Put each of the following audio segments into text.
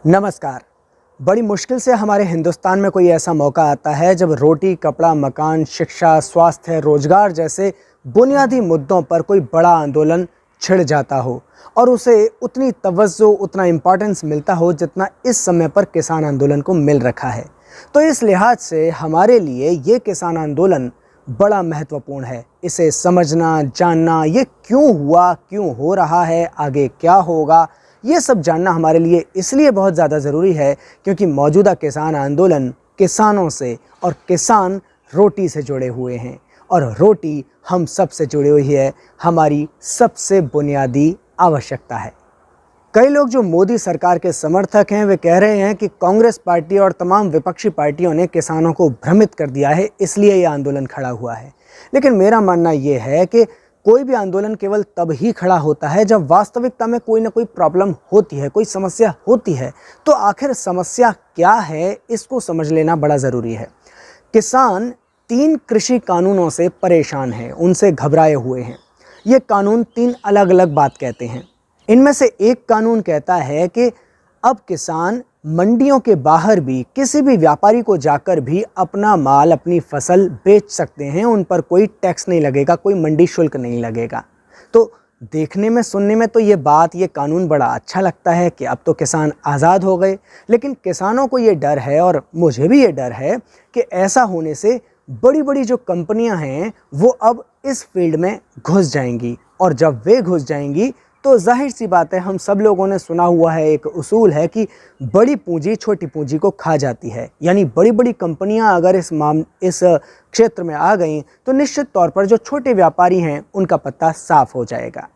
नमस्कार। बड़ी मुश्किल से हमारे हिंदुस्तान में कोई ऐसा मौका आता है जब रोटी, कपड़ा, मकान, शिक्षा, स्वास्थ्य, रोजगार जैसे बुनियादी मुद्दों पर कोई बड़ा आंदोलन छिड़ जाता हो और उसे उतनी तवज्जो, उतना इम्पोर्टेंस मिलता हो जितना इस समय पर किसान आंदोलन को मिल रखा है। तो इस लिहाज से हमारे लिए ये किसान आंदोलन बड़ा महत्वपूर्ण है। इसे समझना, जानना, ये क्यों हुआ, क्यों हो रहा है, आगे क्या होगा, ये सब जानना हमारे लिए इसलिए बहुत ज़्यादा ज़रूरी है क्योंकि मौजूदा किसान आंदोलन किसानों से और किसान रोटी से जुड़े हुए हैं और रोटी हम सब से जुड़ी हुई है, हमारी सबसे बुनियादी आवश्यकता है। कई लोग जो मोदी सरकार के समर्थक हैं वे कह रहे हैं कि कांग्रेस पार्टी और तमाम विपक्षी पार्टियों ने किसानों को भ्रमित कर दिया है, इसलिए ये आंदोलन खड़ा हुआ है। लेकिन मेरा मानना ये है कि कोई भी आंदोलन केवल तब ही खड़ा होता है जब वास्तविकता में कोई ना कोई प्रॉब्लम होती है, कोई समस्या होती है। तो आखिर समस्या क्या है, इसको समझ लेना बड़ा ज़रूरी है। किसान 3 कृषि कानूनों से परेशान हैं, उनसे घबराए हुए हैं। ये कानून 3 अलग अलग बात कहते हैं। इनमें से एक कानून कहता है कि अब किसान मंडियों के बाहर भी किसी भी व्यापारी को जाकर भी अपना माल, अपनी फसल बेच सकते हैं, उन पर कोई टैक्स नहीं लगेगा, कोई मंडी शुल्क नहीं लगेगा। तो देखने में, सुनने में तो ये कानून बड़ा अच्छा लगता है कि अब तो किसान आज़ाद हो गए। लेकिन किसानों को ये डर है और मुझे भी ये डर है कि ऐसा होने से बड़ी बड़ी जो कंपनियां हैं वो अब इस फील्ड में घुस जाएंगी और जब वे घुस जाएंगी तो जाहिर सी बात है, हम सब लोगों ने सुना हुआ है, एक उसूल है कि बड़ी पूंजी छोटी पूंजी को खा जाती है। यानी बड़ी बड़ी कंपनियां अगर इस क्षेत्र में आ गईं तो निश्चित तौर पर जो छोटे व्यापारी हैं उनका पत्ता साफ हो जाएगा।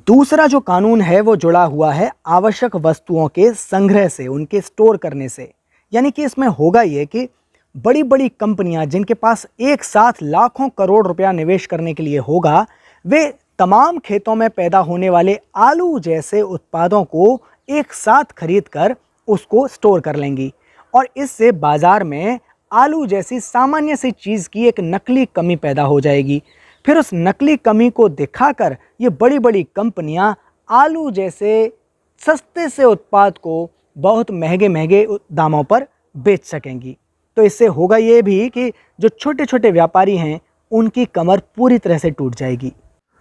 दूसरा जो कानून है वो जुड़ा हुआ है आवश्यक वस्तुओं के संग्रह से, उनके स्टोर करने से। यानी कि इसमें होगा ये कि बड़ी बड़ी कंपनियां जिनके पास एक साथ लाखों करोड़ रुपया निवेश करने के लिए होगा, वे तमाम खेतों में पैदा होने वाले आलू जैसे उत्पादों को एक साथ खरीद कर उसको स्टोर कर लेंगी और इससे बाजार में आलू जैसी सामान्य सी चीज़ की एक नकली कमी पैदा हो जाएगी। फिर उस नकली कमी को दिखाकर ये बड़ी बड़ी कंपनियां आलू जैसे सस्ते से उत्पाद को बहुत महंगे महंगे दामों पर बेच सकेंगी। तो इससे होगा ये भी कि जो छोटे छोटे व्यापारी हैं उनकी कमर पूरी तरह से टूट जाएगी।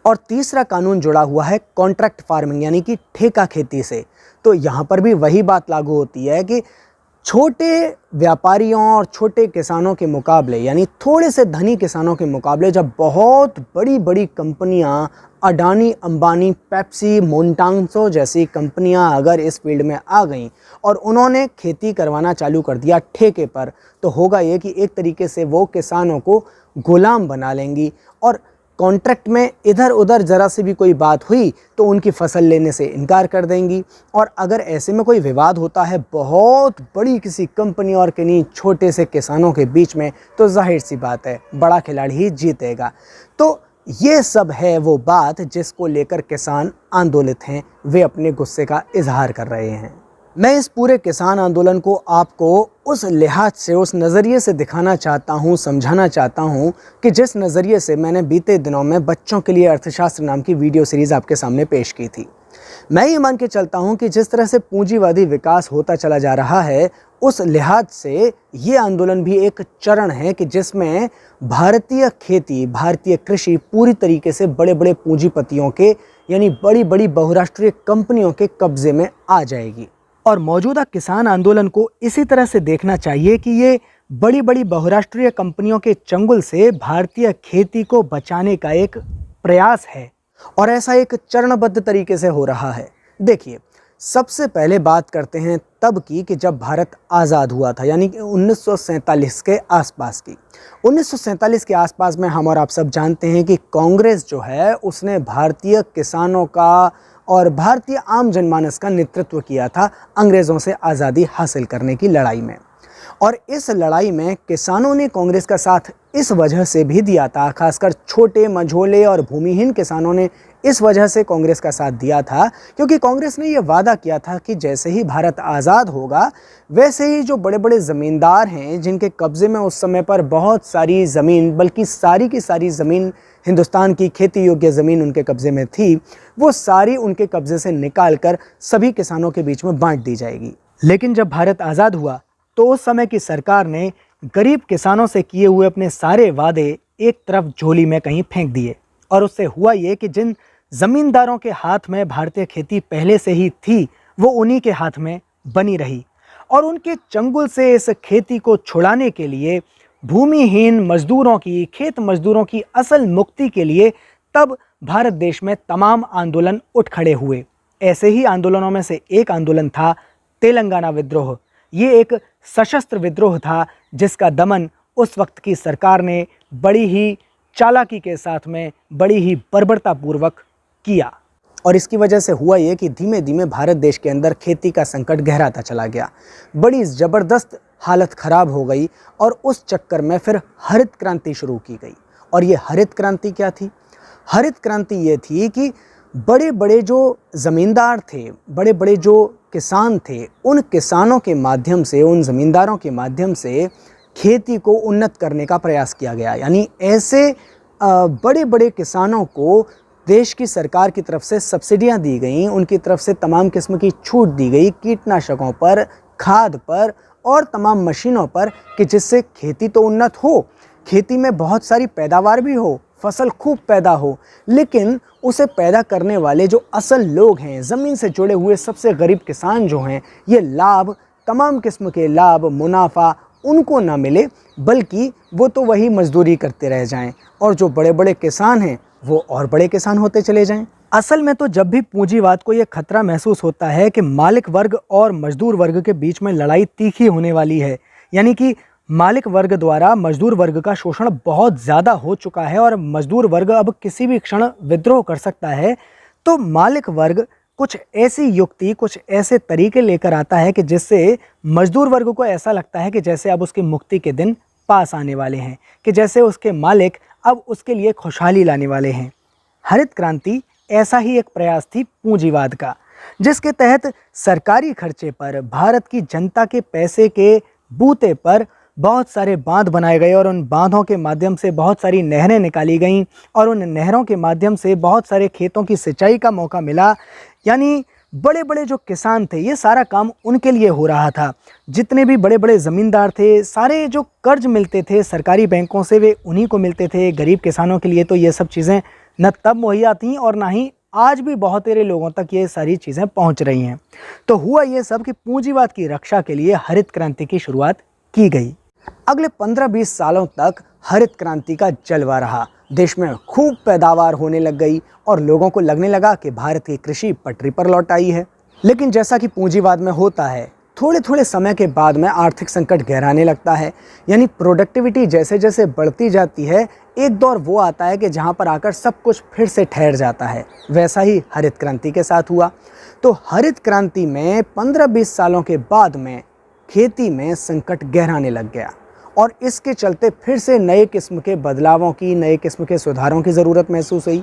और तीसरा कानून जुड़ा हुआ है कॉन्ट्रैक्ट फार्मिंग यानी कि ठेका खेती से। तो यहाँ पर भी वही बात लागू होती है कि छोटे व्यापारियों और छोटे किसानों के मुकाबले, यानी थोड़े से धनी किसानों के मुकाबले, जब बहुत बड़ी बड़ी कंपनियाँ, अडानी, अंबानी, पेप्सी, मोंटांसो जैसी कंपनियां अगर इस फील्ड में आ गईं और उन्होंने खेती करवाना चालू कर दिया ठेके पर, तो होगा ये कि एक तरीके से वो किसानों को गुलाम बना लेंगी और कॉन्ट्रैक्ट में इधर उधर ज़रा सी भी कोई बात हुई तो उनकी फसल लेने से इनकार कर देंगी। और अगर ऐसे में कोई विवाद होता है बहुत बड़ी किसी कंपनी और किन्हीं छोटे से किसानों के बीच में, तो जाहिर सी बात है बड़ा खिलाड़ी ही जीतेगा। तो ये सब है वो बात जिसको लेकर किसान आंदोलित हैं, वे अपने गुस्से का इजहार कर रहे हैं। मैं इस पूरे किसान आंदोलन को आपको उस लिहाज से, उस नज़रिए से दिखाना चाहता हूँ, समझाना चाहता हूँ कि जिस नज़रिए से मैंने बीते दिनों में बच्चों के लिए अर्थशास्त्र नाम की वीडियो सीरीज़ आपके सामने पेश की थी। मैं ये मान के चलता हूँ कि जिस तरह से पूंजीवादी विकास होता चला जा रहा है, उस लिहाज से ये आंदोलन भी एक चरण है कि जिसमें भारतीय खेती, भारतीय कृषि पूरी तरीके से बड़े बड़े पूंजीपतियों के, यानी बड़ी बड़ी बहुराष्ट्रीय कंपनियों के कब्जे में आ जाएगी। और मौजूदा किसान आंदोलन को इसी तरह से देखना चाहिए कि ये बड़ी बड़ी बहुराष्ट्रीय कंपनियों के चंगुल से भारतीय खेती को बचाने का एक प्रयास है और ऐसा एक चरणबद्ध तरीके से हो रहा है। देखिए, सबसे पहले बात करते हैं तब की कि जब भारत आज़ाद हुआ था, यानी कि 1947 के आसपास की। 1947 के आसपास में हम और आप सब जानते हैं कि कांग्रेस जो है उसने भारतीय किसानों का और भारतीय आम जनमानस का नेतृत्व किया था अंग्रेज़ों से आज़ादी हासिल करने की लड़ाई में। और इस लड़ाई में किसानों ने कांग्रेस का साथ इस वजह से भी दिया था, खासकर छोटे, मझोले और भूमिहीन किसानों ने इस वजह से कांग्रेस का साथ दिया था क्योंकि कांग्रेस ने यह वादा किया था कि जैसे ही भारत आज़ाद होगा वैसे ही जो बड़े बड़े ज़मींदार हैं जिनके कब्ज़े में उस समय पर बहुत सारी ज़मीन, बल्कि सारी की सारी ज़मीन, हिंदुस्तान की खेती योग्य ज़मीन उनके कब्ज़े में थी, वो सारी उनके कब्ज़े से निकाल कर सभी किसानों के बीच में बांट दी जाएगी। लेकिन जब भारत आज़ाद हुआ तो उस समय की सरकार ने गरीब किसानों से किए हुए अपने सारे वादे एक तरफ झोली में कहीं फेंक दिए। और उससे हुआ ये कि जिन ज़मींदारों के हाथ में भारतीय खेती पहले से ही थी, वो उन्हीं के हाथ में बनी रही। और उनके चंगुल से इस खेती को छुड़ाने के लिए, भूमिहीन मजदूरों की, खेत मजदूरों की असल मुक्ति के लिए तब भारत देश में तमाम आंदोलन उठ खड़े हुए। ऐसे ही आंदोलनों में से एक आंदोलन था तेलंगाना विद्रोह। ये एक सशस्त्र विद्रोह था जिसका दमन उस वक्त की सरकार ने बड़ी ही चालाकी के साथ में, बड़ी ही बर्बरतापूर्वक किया। और इसकी वजह से हुआ ये कि धीमे धीमे भारत देश के अंदर खेती का संकट गहराता चला गया। बड़ी ज़बरदस्त हालत ख़राब हो गई और उस चक्कर में फिर हरित क्रांति शुरू की गई। और ये हरित क्रांति क्या थी? हरित क्रांति ये थी कि बड़े बड़े जो ज़मींदार थे, बड़े बड़े जो किसान थे, उन किसानों के माध्यम से, उन ज़मींदारों के माध्यम से खेती को उन्नत करने का प्रयास किया गया। यानी ऐसे बड़े बड़े किसानों को देश की सरकार की तरफ से सब्सिडियां दी गईं, उनकी तरफ से तमाम किस्म की छूट दी गई कीटनाशकों पर, खाद पर और तमाम मशीनों पर, कि जिससे खेती तो उन्नत हो, खेती में बहुत सारी पैदावार भी हो, फसल खूब पैदा हो, लेकिन उसे पैदा करने वाले जो असल लोग हैं, ज़मीन से जुड़े हुए सबसे गरीब किसान जो हैं, ये लाभ, तमाम किस्म के लाभ, मुनाफा उनको ना मिले, बल्कि वो तो वही मजदूरी करते रह जाएं और जो बड़े बड़े किसान हैं वो और बड़े किसान होते चले जाएं। असल में तो जब भी पूंजीवाद को ये खतरा महसूस होता है कि मालिक वर्ग और मजदूर वर्ग के बीच में लड़ाई तीखी होने वाली है, यानी कि मालिक वर्ग द्वारा मजदूर वर्ग का शोषण बहुत ज़्यादा हो चुका है और मजदूर वर्ग अब किसी भी क्षण विद्रोह कर सकता है, तो मालिक वर्ग कुछ ऐसी युक्ति, कुछ ऐसे तरीके लेकर आता है कि जिससे मजदूर वर्ग को ऐसा लगता है कि जैसे अब उसकी मुक्ति के दिन पास आने वाले हैं, कि जैसे उसके मालिक अब उसके लिए खुशहाली लाने वाले हैं। हरित क्रांति ऐसा ही एक प्रयास थी पूंजीवाद का, जिसके तहत सरकारी खर्चे पर, भारत की जनता के पैसे के बूते पर बहुत सारे बांध बनाए गए और उन बांधों के माध्यम से बहुत सारी नहरें निकाली गईं और उन नहरों के माध्यम से बहुत सारे खेतों की सिंचाई का मौका मिला। यानी बड़े बड़े जो किसान थे, ये सारा काम उनके लिए हो रहा था। जितने भी बड़े बड़े ज़मींदार थे, सारे जो कर्ज मिलते थे सरकारी बैंकों से, वे उन्हीं को मिलते थे। गरीब किसानों के लिए तो ये सब चीज़ें न तब मुहैया थीं और ना ही आज भी बहुत सारे लोगों तक ये सारी चीज़ें पहुंच रही हैं। तो हुआ ये सब कि पूंजीवाद की रक्षा के लिए हरित क्रांति की शुरुआत की गई। अगले 15-20 सालों तक हरित क्रांति का जलवा रहा। देश में खूब पैदावार होने लग गई और लोगों को लगने लगा कि भारत की कृषि पटरी पर लौट आई है। लेकिन जैसा कि पूंजीवाद में होता है, थोड़े थोड़े समय के बाद में आर्थिक संकट गहराने लगता है। यानी प्रोडक्टिविटी जैसे जैसे बढ़ती जाती है, एक दौर वो आता है कि जहाँ पर आकर सब कुछ फिर से ठहर जाता है। वैसा ही हरित क्रांति के साथ हुआ। तो हरित क्रांति में 15-20 सालों के बाद में खेती में संकट गहराने लग गया और इसके चलते फिर से नए किस्म के बदलावों की, नए किस्म के सुधारों की ज़रूरत महसूस हुई।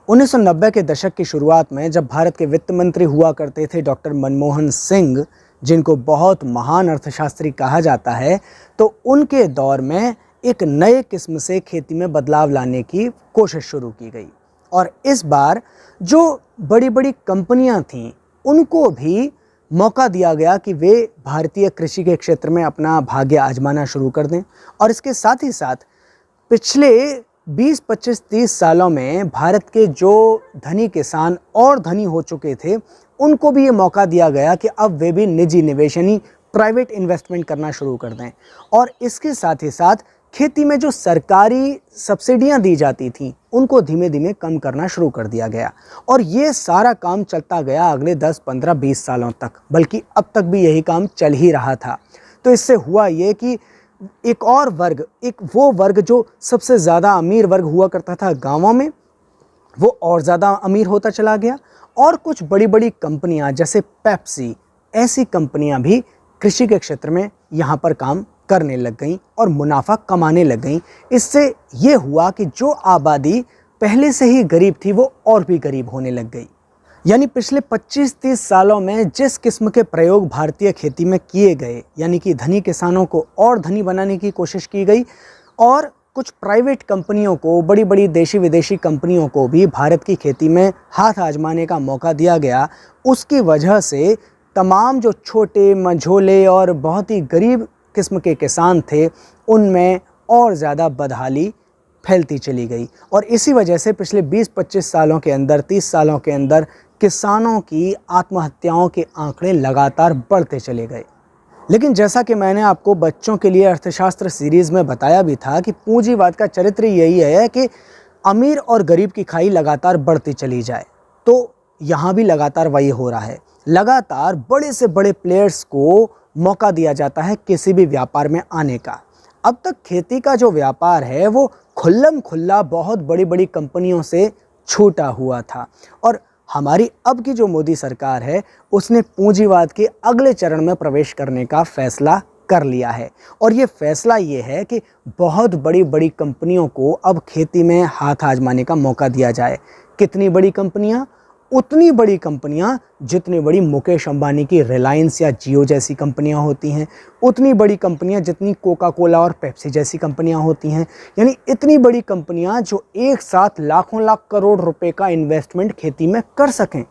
1990 के दशक की शुरुआत में जब भारत के वित्त मंत्री हुआ करते थे डॉक्टर मनमोहन सिंह, जिनको बहुत महान अर्थशास्त्री कहा जाता है, तो उनके दौर में एक नए किस्म से खेती में बदलाव लाने की कोशिश शुरू की गई। और इस बार जो बड़ी बड़ी कंपनियां थीं, उनको भी मौका दिया गया कि वे भारतीय कृषि के क्षेत्र में अपना भाग्य आजमाना शुरू कर दें। और इसके साथ ही साथ पिछले 20-25-30 सालों में भारत के जो धनी किसान और धनी हो चुके थे, उनको भी ये मौका दिया गया कि अब वे भी निजी निवेश यानी प्राइवेट इन्वेस्टमेंट करना शुरू कर दें। और इसके साथ ही साथ खेती में जो सरकारी सब्सिडियां दी जाती थीं, उनको धीमे धीमे कम करना शुरू कर दिया गया। और ये सारा काम चलता गया अगले 10, 15, 20 सालों तक, बल्कि अब तक भी यही काम चल ही रहा था। तो इससे हुआ ये कि एक और वर्ग, एक वो वर्ग जो सबसे ज़्यादा अमीर वर्ग हुआ करता था गाँवों में, वो और ज़्यादा अमीर होता चला गया। और कुछ बड़ी बड़ी कंपनियां जैसे पेप्सी, ऐसी कंपनियां भी कृषि के क्षेत्र में यहाँ पर काम करने लग गईं और मुनाफा कमाने लग गईं। इससे ये हुआ कि जो आबादी पहले से ही गरीब थी, वो और भी गरीब होने लग गई। यानी पिछले 25-30 सालों में जिस किस्म के प्रयोग भारतीय खेती में किए गए, यानी कि धनी किसानों को और धनी बनाने की कोशिश की गई और कुछ प्राइवेट कंपनियों को, बड़ी बड़ी देशी विदेशी कंपनियों को भी भारत की खेती में हाथ आजमाने का मौका दिया गया, उसकी वजह से तमाम जो छोटे मंझोले और बहुत ही गरीब किस्म के किसान थे उनमें और ज़्यादा बदहाली फैलती चली गई। और इसी वजह से पिछले 20-25 सालों के अंदर, 30 सालों के अंदर किसानों की आत्महत्याओं के आंकड़े लगातार बढ़ते चले गए। लेकिन जैसा कि मैंने आपको बच्चों के लिए अर्थशास्त्र सीरीज़ में बताया भी था कि पूंजीवाद का चरित्र यही है कि अमीर और गरीब की खाई लगातार बढ़ती चली जाए। तो यहाँ भी लगातार वही हो रहा है। लगातार बड़े से बड़े प्लेयर्स को मौका दिया जाता है किसी भी व्यापार में आने का। अब तक खेती का जो व्यापार है वो खुल्लम खुल्ला बहुत बड़ी बड़ी कंपनियों से छूटा हुआ था, और हमारी अब की जो मोदी सरकार है उसने पूंजीवाद के अगले चरण में प्रवेश करने का फैसला कर लिया है। और ये फैसला ये है कि बहुत बड़ी बड़ी कंपनियों को अब खेती में हाथ आजमाने का मौका दिया जाए। कितनी बड़ी कंपनियां? उतनी बड़ी कंपनियां जितनी बड़ी मुकेश अंबानी की रिलायंस या जियो जैसी कंपनियां होती हैं, उतनी बड़ी कंपनियां जितनी कोका कोला और पेप्सी जैसी कंपनियां होती हैं। यानी इतनी बड़ी कंपनियां जो एक साथ लाखों लाख करोड़ रुपए का इन्वेस्टमेंट खेती में कर सकें।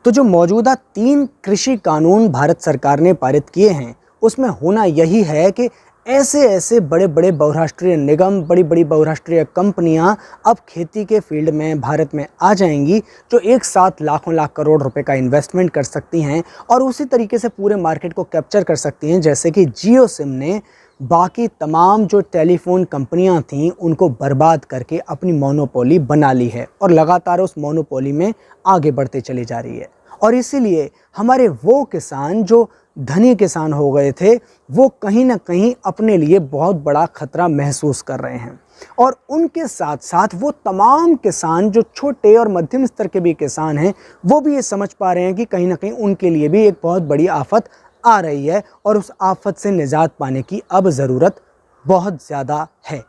तो जो मौजूदा 3 कृषि कानून भारत सरकार ने पारित किए हैं उसमें होना यही है कि ऐसे ऐसे बड़े बड़े बहुराष्ट्रीय निगम, बड़ी बड़ी बहुराष्ट्रीय कंपनियां अब खेती के फील्ड में भारत में आ जाएंगी जो एक साथ लाखों लाख करोड़ रुपए का इन्वेस्टमेंट कर सकती हैं और उसी तरीके से पूरे मार्केट को कैप्चर कर सकती हैं जैसे कि जियो सिम ने बाकी तमाम जो टेलीफोन कंपनियां थीं उनको बर्बाद करके अपनी मोनोपोली बना ली है और लगातार उस मोनोपोली में आगे बढ़ते चली जा रही है। और इसीलिए हमारे वो किसान जो धनी किसान हो गए थे वो कहीं ना कहीं अपने लिए बहुत बड़ा खतरा महसूस कर रहे हैं। और उनके साथ साथ वो तमाम किसान जो छोटे और मध्यम स्तर के भी किसान हैं वो भी ये समझ पा रहे हैं कि कहीं ना कहीं उनके लिए भी एक बहुत बड़ी आफत आ रही है और उस आफत से निजात पाने की अब ज़रूरत बहुत ज़्यादा है।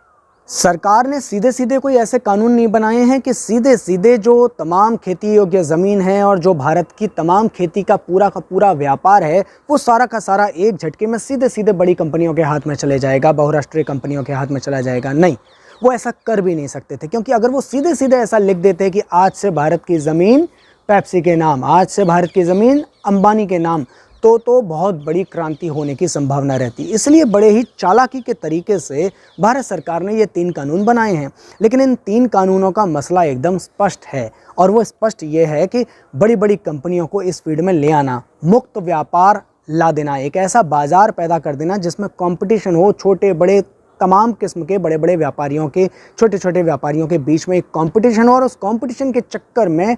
सरकार ने सीधे सीधे कोई ऐसे कानून नहीं बनाए हैं कि सीधे सीधे जो तमाम खेती योग्य ज़मीन है और जो भारत की तमाम खेती का पूरा व्यापार है वो सारा का सारा एक झटके में सीधे सीधे बड़ी कंपनियों के हाथ में चले जाएगा, बहुराष्ट्रीय कंपनियों के हाथ में चला जाएगा। नहीं, वो ऐसा कर भी नहीं सकते थे, क्योंकि अगर वो सीधे सीधे ऐसा लिख देते कि आज से भारत की ज़मीन पेप्सी के नाम, आज से भारत की ज़मीन अंबानी के नाम, तो बहुत बड़ी क्रांति होने की संभावना रहती। इसलिए बड़े ही चालाकी के तरीके से भारत सरकार ने ये 3 कानून बनाए हैं। लेकिन इन 3 कानूनों का मसला एकदम स्पष्ट है और वो स्पष्ट ये है कि बड़ी बड़ी कंपनियों को इस फील्ड में ले आना, मुक्त व्यापार ला देना, एक ऐसा बाज़ार पैदा कर देना जिसमें कंपटीशन हो, छोटे बड़े तमाम किस्म के बड़े बड़े व्यापारियों के, छोटे छोटे व्यापारियों के बीच में एक कंपटीशन हो और उस कंपटीशन के चक्कर में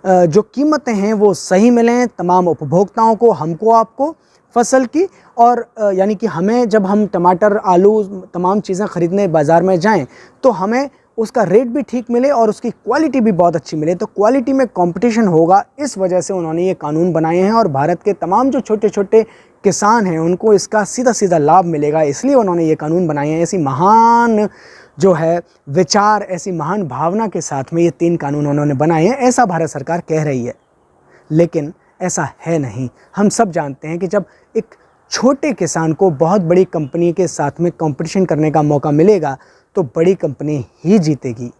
जो कीमतें हैं वो सही मिलें तमाम उपभोक्ताओं को, हमको आपको फसल की। और यानी कि हमें जब हम टमाटर, आलू, तमाम चीज़ें ख़रीदने बाज़ार में जाएं तो हमें उसका रेट भी ठीक मिले और उसकी क्वालिटी भी बहुत अच्छी मिले। तो क्वालिटी में कंपटीशन होगा, इस वजह से उन्होंने ये कानून बनाए हैं और भारत के तमाम जो छोटे छोटे किसान हैं उनको इसका सीधा सीधा लाभ मिलेगा, इसलिए उन्होंने ये कानून बनाए हैं। ऐसी महान जो है विचार, ऐसी महान भावना के साथ में ये 3 कानून उन्होंने बनाए हैं, ऐसा भारत सरकार कह रही है। लेकिन ऐसा है नहीं। हम सब जानते हैं कि जब एक छोटे किसान को बहुत बड़ी कंपनी के साथ में कंपटीशन करने का मौका मिलेगा तो बड़ी कंपनी ही जीतेगी।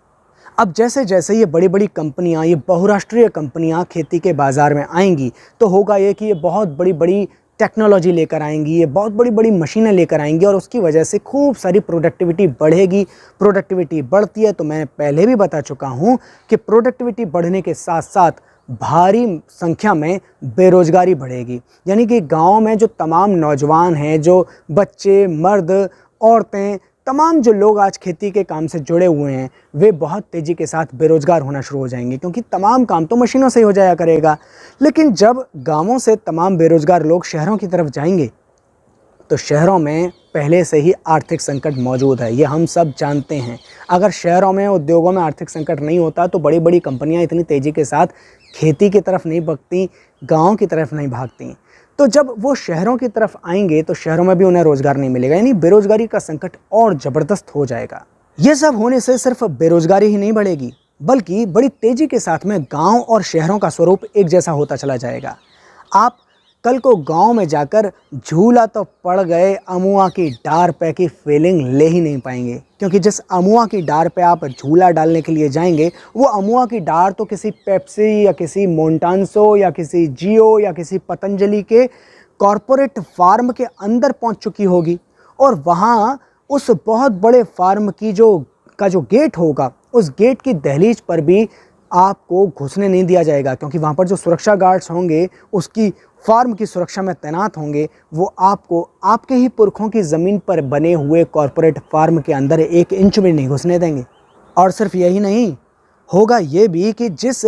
अब जैसे जैसे ये बड़ी बड़ी कंपनियां, ये बहुराष्ट्रीय कंपनियां खेती के बाज़ार में आएंगी तो होगा ये कि ये बहुत बड़ी बड़ी टेक्नोलॉजी लेकर आएंगी, ये बहुत बड़ी बड़ी मशीनें लेकर आएंगी और उसकी वजह से खूब सारी प्रोडक्टिविटी बढ़ेगी। प्रोडक्टिविटी बढ़ती है तो मैं पहले भी बता चुका हूँ कि प्रोडक्टिविटी बढ़ने के साथ साथ भारी संख्या में बेरोज़गारी बढ़ेगी। यानी कि गाँव में जो तमाम नौजवान हैं, जो बच्चे, मर्द, औरतें, तमाम जो लोग आज खेती के काम से जुड़े हुए हैं वे बहुत तेज़ी के साथ बेरोज़गार होना शुरू हो जाएंगे, क्योंकि तमाम काम तो मशीनों से ही हो जाया करेगा। लेकिन जब गांवों से तमाम बेरोज़गार लोग शहरों की तरफ जाएंगे तो शहरों में पहले से ही आर्थिक संकट मौजूद है, ये हम सब जानते हैं। अगर शहरों में, उद्योगों में आर्थिक संकट नहीं होता तो बड़ी बड़ी कंपनियां इतनी तेज़ी के साथ खेती की तरफ नहीं भागती, गाँव की तरफ नहीं भागती। तो जब वो शहरों की तरफ आएंगे तो शहरों में भी उन्हें रोज़गार नहीं मिलेगा, यानी बेरोज़गारी का संकट और ज़बरदस्त हो जाएगा। ये सब होने से सिर्फ बेरोज़गारी ही नहीं बढ़ेगी बल्कि बड़ी तेज़ी के साथ में गांव और शहरों का स्वरूप एक जैसा होता चला जाएगा। आप कल को गांव में जाकर झूला तो पड़ गए, अमुआ की डार पे की फीलिंग ले ही नहीं पाएंगे। क्योंकि जिस अमुआ की डार पे आप झूला डालने के लिए जाएंगे, वो अमुआ की डार तो किसी पेप्सी या किसी मोंटांसो या किसी जियो या किसी पतंजलि के कॉरपोरेट फार्म के अंदर पहुंच चुकी होगी। और वहाँ उस बहुत बड़े फार्म की जो गेट होगा, उस गेट की दहलीज पर भी आपको घुसने नहीं दिया जाएगा। क्योंकि वहाँ पर जो सुरक्षा गार्ड्स होंगे, उसकी फार्म की सुरक्षा में तैनात होंगे, वो आपको आपके ही पुरखों की ज़मीन पर बने हुए कॉरपोरेट फार्म के अंदर 1 इंच भी नहीं घुसने देंगे। और सिर्फ यही नहीं होगा, ये भी कि जिस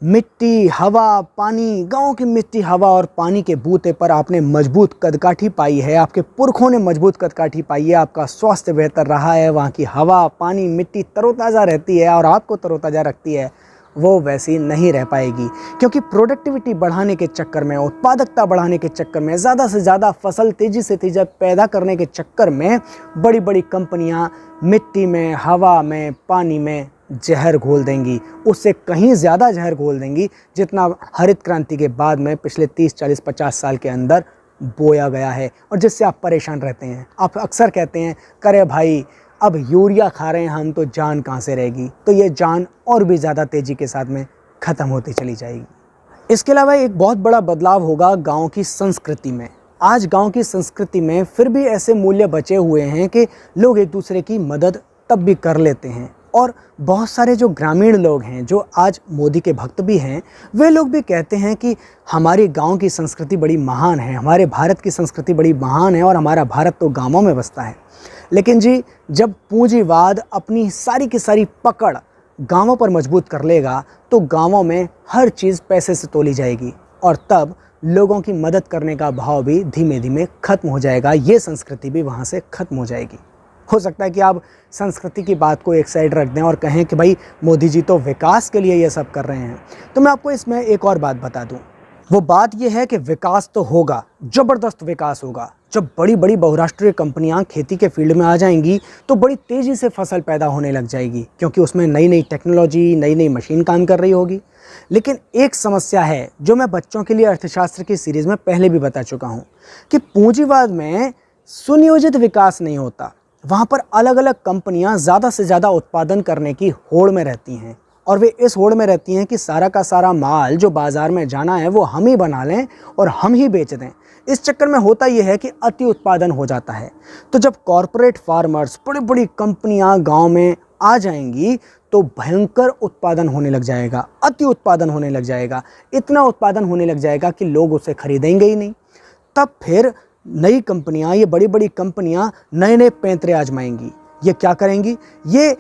मिट्टी, हवा, पानी, गांव की मिट्टी, हवा और पानी के बूते पर आपने मजबूत कदकाठी पाई है, आपके पुरखों ने मजबूत कदकाठी पाई है, आपका स्वास्थ्य बेहतर रहा है, वहाँ की हवा, पानी, मिट्टी तरोताज़ा रहती है और आपको तरोताज़ा रखती है, वो वैसी नहीं रह पाएगी। क्योंकि प्रोडक्टिविटी बढ़ाने के चक्कर में, उत्पादकता बढ़ाने के चक्कर में, ज़्यादा से ज़्यादा फसल तेज़ी से तेज़ी पैदा करने के चक्कर में बड़ी बड़ी कंपनियां मिट्टी में, हवा में, पानी में जहर घोल देंगी। उससे कहीं ज़्यादा जहर घोल देंगी जितना हरित क्रांति के बाद में पिछले 30, 40, 50 साल के अंदर बोया गया है, और जिससे आप परेशान रहते हैं। आप अक्सर कहते हैं, करे भाई अब यूरिया खा रहे हैं हम तो जान कहाँ से रहेगी। तो ये जान और भी ज़्यादा तेज़ी के साथ में ख़त्म होती चली जाएगी। इसके अलावा एक बहुत बड़ा बदलाव होगा गांव की संस्कृति में। आज गांव की संस्कृति में फिर भी ऐसे मूल्य बचे हुए हैं कि लोग एक दूसरे की मदद तब भी कर लेते हैं। और बहुत सारे जो ग्रामीण लोग हैं, जो आज मोदी के भक्त भी हैं, वे लोग भी कहते हैं कि हमारी गांव की संस्कृति बड़ी महान है, हमारे भारत की संस्कृति बड़ी महान है और हमारा भारत तो गांवों में बसता है। लेकिन जी, जब पूंजीवाद अपनी सारी की सारी पकड़ गांवों पर मजबूत कर लेगा, तो गांवों में हर चीज़ पैसे से तोली जाएगी और तब लोगों की मदद करने का भाव भी धीमे धीमे खत्म हो जाएगा। ये संस्कृति भी वहाँ से खत्म हो जाएगी। हो सकता है कि आप संस्कृति की बात को एक साइड रख दें और कहें कि भाई मोदी जी तो विकास के लिए ये सब कर रहे हैं। तो मैं आपको इसमें एक और बात बता दूं। वो बात ये है कि विकास तो होगा, ज़बरदस्त विकास होगा। जब बड़ी बड़ी बहुराष्ट्रीय कंपनियां खेती के फील्ड में आ जाएंगी तो बड़ी तेज़ी से फसल पैदा होने लग जाएगी, क्योंकि उसमें नई नई टेक्नोलॉजी, नई नई मशीन काम कर रही होगी। लेकिन एक समस्या है जो मैं बच्चों के लिए अर्थशास्त्र की सीरीज़ में पहले भी बता चुका हूँ कि पूंजीवाद में सुनियोजित विकास नहीं होता। वहाँ पर अलग अलग कंपनियाँ ज़्यादा से ज़्यादा उत्पादन करने की होड़ में रहती हैं, और वे इस होड़ में रहती हैं कि सारा का सारा माल जो बाज़ार में जाना है वो हम ही बना लें और हम ही बेच दें। इस चक्कर में होता यह है कि अति उत्पादन हो जाता है। तो जब कॉरपोरेट फार्मर्स, बड़ी बड़ी कंपनियां गांव में आ जाएंगी तो भयंकर उत्पादन होने लग जाएगा, अति उत्पादन होने लग जाएगा। इतना उत्पादन होने लग जाएगा कि लोग उसे खरीदेंगे ही नहीं। तब फिर नई कंपनियां, ये बड़ी बड़ी कंपनियां नए नए पैंतरे आजमाएंगी। ये क्या करेंगी? ये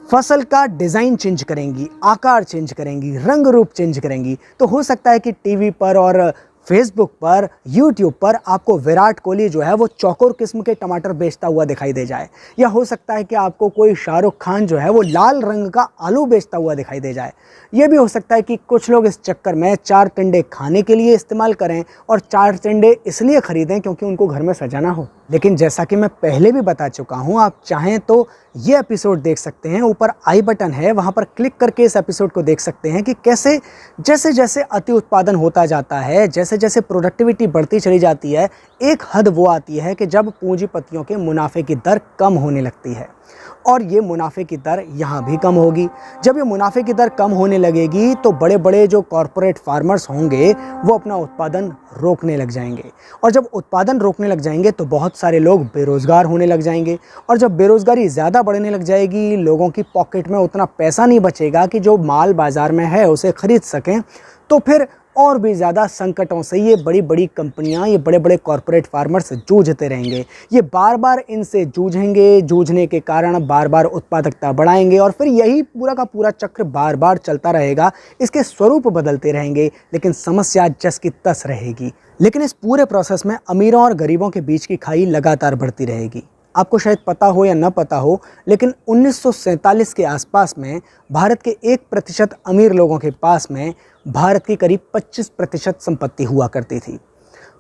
फसल का डिज़ाइन चेंज करेंगी, आकार चेंज करेंगी, रंग रूप चेंज करेंगी। तो हो सकता है कि टीवी पर और फेसबुक पर, यूट्यूब पर आपको विराट कोहली जो है वो चौकोर किस्म के टमाटर बेचता हुआ दिखाई दे जाए, या हो सकता है कि आपको कोई शाहरुख खान जो है वो लाल रंग का आलू बेचता हुआ दिखाई दे जाए। ये भी हो सकता है कि कुछ लोग इस चक्कर में 4 टिंडे खाने के लिए इस्तेमाल करें और 4 टिंडे इसलिए खरीदें क्योंकि उनको घर में सजाना हो। लेकिन जैसा कि मैं पहले भी बता चुका हूँ, आप चाहें तो ये एपिसोड देख सकते हैं, ऊपर आई बटन है, वहाँ पर क्लिक करके इस एपिसोड को देख सकते हैं कि कैसे जैसे जैसे अति उत्पादन होता जाता है, जैसे जैसे प्रोडक्टिविटी बढ़ती चली जाती है, एक हद वो आती है कि जब पूंजीपतियों के मुनाफे की दर कम होने लगती है। और ये मुनाफे की दर यहाँ भी कम होगी। जब ये मुनाफे की दर कम होने लगेगी तो बड़े बड़े जो कॉरपोरेट फार्मर्स होंगे वो अपना उत्पादन रोकने लग जाएंगे, और जब उत्पादन रोकने लग जाएंगे तो बहुत सारे लोग बेरोज़गार होने लग जाएंगे, और जब बेरोज़गारी ज़्यादा बढ़ने लग जाएगी, लोगों की पॉकेट में उतना पैसा नहीं बचेगा कि जो माल बाज़ार में है उसे ख़रीद सकें, तो फिर और भी ज़्यादा संकटों से ये बड़ी बड़ी कंपनियां, ये बड़े बड़े कॉरपोरेट फार्मर्स जूझते रहेंगे। ये बार बार इनसे जूझेंगे, जूझने के कारण बार बार उत्पादकता बढ़ाएंगे, और फिर यही पूरा का पूरा चक्र बार बार चलता रहेगा। इसके स्वरूप बदलते रहेंगे लेकिन समस्या जस की तस रहेगी। लेकिन इस पूरे प्रोसेस में अमीरों और गरीबों के बीच की खाई लगातार बढ़ती रहेगी। आपको शायद पता हो या न पता हो, लेकिन 1947 के आसपास में भारत के 1% अमीर लोगों के पास में भारत की करीब 25% संपत्ति हुआ करती थी।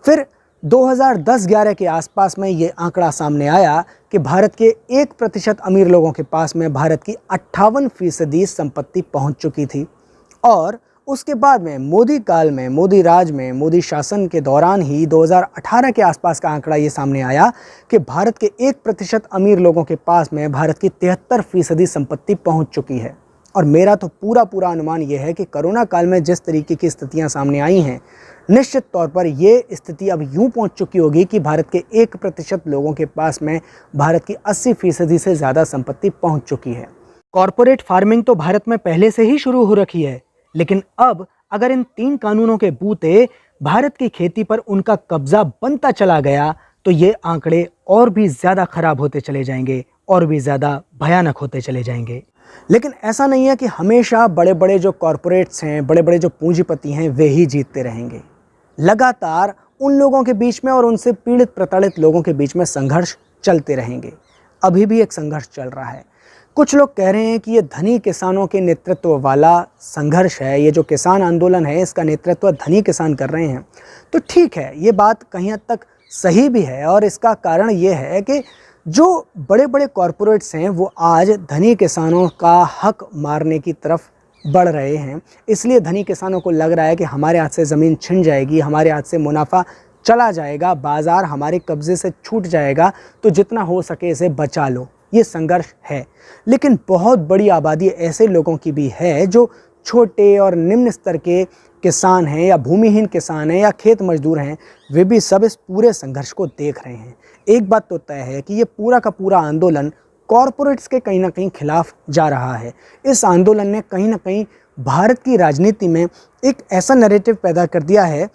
फिर 2010-11 के आसपास में ये आंकड़ा सामने आया कि भारत के 1% अमीर लोगों के पास में भारत की 58% संपत्ति पहुंच चुकी थी, और उसके बाद में मोदी काल में, मोदी राज में, मोदी शासन के दौरान ही 2018 के आसपास का आंकड़ा ये सामने आया कि भारत के 1% अमीर लोगों के पास में भारत की 73% संपत्ति पहुंच चुकी है। और मेरा तो पूरा अनुमान ये है कि कोरोना काल में जिस तरीके की स्थितियां सामने आई हैं, निश्चित तौर पर ये स्थिति अब यूं पहुंच चुकी होगी कि भारत के 1% लोगों के पास में भारत की 80% से ज़्यादा संपत्ति पहुंच चुकी है। कॉरपोरेट फार्मिंग तो भारत में पहले से ही शुरू हो रखी है, लेकिन अब अगर इन 3 कानूनों के बूते भारत की खेती पर उनका कब्जा बनता चला गया तो ये आंकड़े और भी ज़्यादा खराब होते चले जाएंगे और भी ज़्यादा भयानक होते चले जाएंगे। लेकिन ऐसा नहीं है कि हमेशा बड़े बड़े जो कॉरपोरेट्स हैं, बड़े बड़े जो पूंजीपति हैं, वे ही जीतते रहेंगे। लगातार उन लोगों के बीच में और उनसे पीड़ित प्रताड़ित लोगों के बीच में संघर्ष चलते रहेंगे। अभी भी एक संघर्ष चल रहा है। कुछ लोग कह रहे हैं कि ये धनी किसानों के नेतृत्व वाला संघर्ष है, ये जो किसान आंदोलन है इसका नेतृत्व धनी किसान कर रहे हैं। तो ठीक है, ये बात कहीं हद तक सही भी है और इसका कारण ये है कि जो बड़े बड़े कॉरपोरेट्स हैं वो आज धनी किसानों का हक मारने की तरफ बढ़ रहे हैं। इसलिए धनी किसानों को लग रहा है कि हमारे हाथ से ज़मीन छिन जाएगी, हमारे हाथ से मुनाफा चला जाएगा, बाज़ार हमारे कब्ज़े से छूट जाएगा, तो जितना हो सके इसे बचा लो। ये संघर्ष है। लेकिन बहुत बड़ी आबादी ऐसे लोगों की भी है जो छोटे और निम्न स्तर के किसान हैं या भूमिहीन किसान हैं या खेत मजदूर हैं, वे भी सब इस पूरे संघर्ष को देख रहे हैं। एक बात तो तय है कि ये पूरा का पूरा आंदोलन कॉरपोरेट्स के कहीं ना कहीं खिलाफ जा रहा है। इस आंदोलन ने कहीं ना कहीं भारत की राजनीति में एक ऐसा नैरेटिव पैदा कर दिया है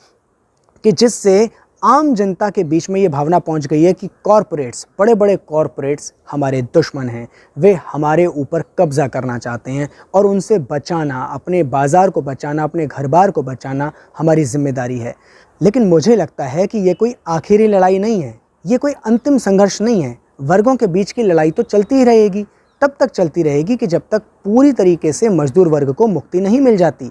कि जिससे आम जनता के बीच में ये भावना पहुंच गई है कि कॉरपोरेट्स, बड़े बड़े कॉरपोरेट्स हमारे दुश्मन हैं, वे हमारे ऊपर कब्ज़ा करना चाहते हैं और उनसे बचाना, अपने बाज़ार को बचाना, अपने घर बार को बचाना हमारी जिम्मेदारी है। लेकिन मुझे लगता है कि ये कोई आखिरी लड़ाई नहीं है, ये कोई अंतिम संघर्ष नहीं है। वर्गों के बीच की लड़ाई तो चलती ही रहेगी, तब तक चलती रहेगी कि जब तक पूरी तरीके से मजदूर वर्ग को मुक्ति नहीं मिल जाती।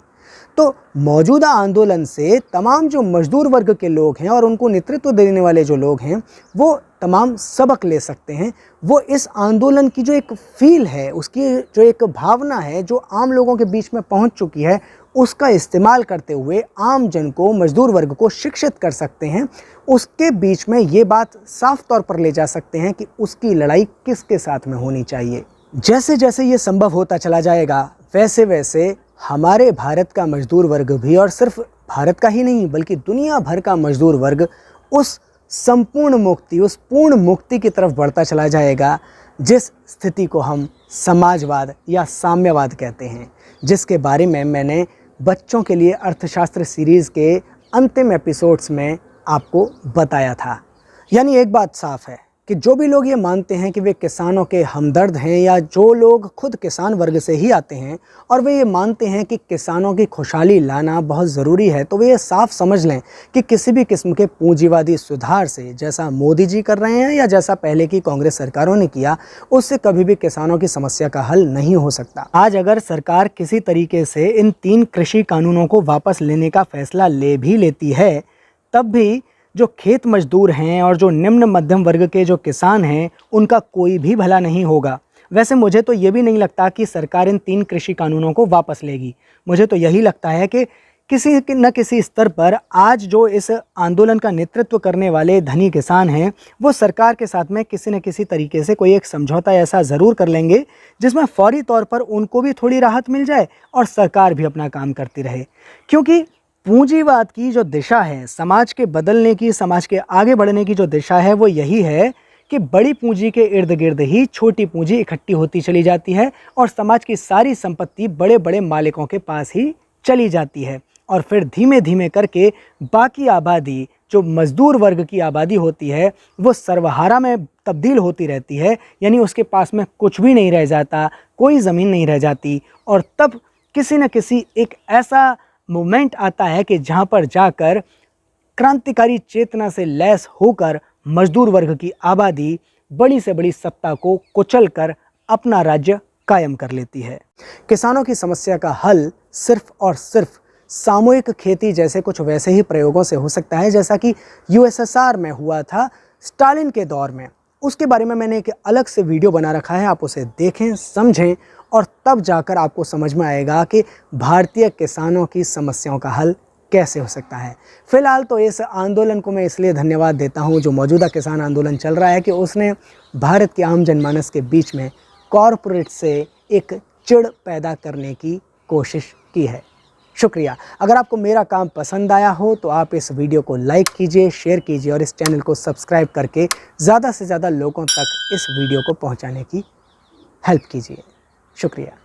तो मौजूदा आंदोलन से तमाम जो मजदूर वर्ग के लोग हैं और उनको नेतृत्व देने वाले जो लोग हैं, वो तमाम सबक ले सकते हैं। वो इस आंदोलन की जो एक फील है, उसकी जो एक भावना है जो आम लोगों के बीच में पहुंच चुकी है, उसका इस्तेमाल करते हुए आम जन को, मजदूर वर्ग को शिक्षित कर सकते हैं। उसके बीच में ये बात साफ तौर पर ले जा सकते हैं कि उसकी लड़ाई किसके साथ में होनी चाहिए। जैसे जैसे ये संभव होता चला जाएगा, वैसे वैसे हमारे भारत का मजदूर वर्ग भी, और सिर्फ भारत का ही नहीं बल्कि दुनिया भर का मजदूर वर्ग, उस संपूर्ण मुक्ति, उस पूर्ण मुक्ति की तरफ बढ़ता चला जाएगा जिस स्थिति को हम समाजवाद या साम्यवाद कहते हैं, जिसके बारे में मैंने बच्चों के लिए अर्थशास्त्र सीरीज़ के अंतिम एपिसोड्स में आपको बताया था। यानी एक बात साफ है कि जो भी लोग ये मानते हैं कि वे किसानों के हमदर्द हैं, या जो लोग खुद किसान वर्ग से ही आते हैं और वे ये मानते हैं कि किसानों की खुशहाली लाना बहुत ज़रूरी है, तो वे ये साफ समझ लें कि किसी भी किस्म के पूंजीवादी सुधार से, जैसा मोदी जी कर रहे हैं या जैसा पहले की कांग्रेस सरकारों ने किया, उससे कभी भी किसानों की समस्या का हल नहीं हो सकता। आज अगर सरकार किसी तरीके से इन 3 कृषि कानूनों को वापस लेने का फैसला ले भी लेती है, तब भी जो खेत मजदूर हैं और जो निम्न मध्यम वर्ग के जो किसान हैं, उनका कोई भी भला नहीं होगा। वैसे मुझे तो ये भी नहीं लगता कि सरकार इन 3 कृषि कानूनों को वापस लेगी। मुझे तो यही लगता है कि किसी न किसी स्तर पर आज जो इस आंदोलन का नेतृत्व करने वाले धनी किसान हैं, वो सरकार के साथ में किसी न किसी तरीके से कोई एक समझौता ऐसा ज़रूर कर लेंगे जिसमें फौरी तौर पर उनको भी थोड़ी राहत मिल जाए और सरकार भी अपना काम करती रहे। क्योंकि पूंजीवाद की जो दिशा है, समाज के बदलने की, समाज के आगे बढ़ने की जो दिशा है, वो यही है कि बड़ी पूंजी के इर्द गिर्द ही छोटी पूंजी इकट्ठी होती चली जाती है और समाज की सारी संपत्ति बड़े बड़े मालिकों के पास ही चली जाती है। और फिर धीमे धीमे करके बाकी आबादी, जो मजदूर वर्ग की आबादी होती है, वो सर्वहारा में तब्दील होती रहती है। यानी उसके पास में कुछ भी नहीं रह जाता, कोई ज़मीन नहीं रह जाती। और तब किसी न किसी एक ऐसा मोमेंट आता है कि जहाँ पर जाकर क्रांतिकारी चेतना से लैस होकर मजदूर वर्ग की आबादी बड़ी से बड़ी सत्ता को कुचलकर अपना राज्य कायम कर लेती है। किसानों की समस्या का हल सिर्फ और सिर्फ सामूहिक खेती जैसे कुछ वैसे ही प्रयोगों से हो सकता है जैसा कि यूएसएसआर में हुआ था स्टालिन के दौर में। उसके बारे में मैंने एक अलग से वीडियो बना रखा है, आप उसे देखें, समझें और तब जाकर आपको समझ में आएगा कि भारतीय किसानों की समस्याओं का हल कैसे हो सकता है। फिलहाल तो इस आंदोलन को मैं इसलिए धन्यवाद देता हूं, जो मौजूदा किसान आंदोलन चल रहा है, कि उसने भारत के आम जनमानस के बीच में कॉरपोरेट से एक चिढ़ पैदा करने की कोशिश की है। शुक्रिया। अगर आपको मेरा काम पसंद आया हो तो आप इस वीडियो को लाइक कीजिए, शेयर कीजिए और इस चैनल को सब्सक्राइब करके ज़्यादा से ज़्यादा लोगों तक इस वीडियो को पहुंचाने की हेल्प कीजिए। शुक्रिया।